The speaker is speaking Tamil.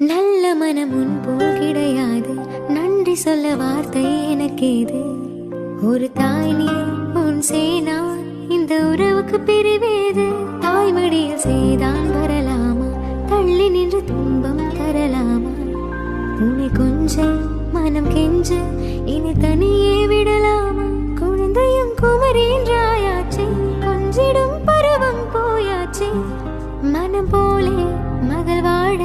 நல்ல மனம் உன் போல் கிடையாது, நன்றி சொல்ல வார்த்தை எனக்கேது. ஒரு தாய் நீ உன் சேனா, இந்த உறவுக்கு பிரிவேது. தாய்மடியில் செய்தான் வரலாமா, தள்ளி நின்று துன்பம் தரலாமா? உன்னை கொஞ்சம் மனம் கெஞ்ச இனி தனியே விடலாமா? குழந்தையும் குமரின்றாயாச்சே, கொஞ்சிடும் பருவம் போயாச்சே. மனம் போலே மகள் வாழ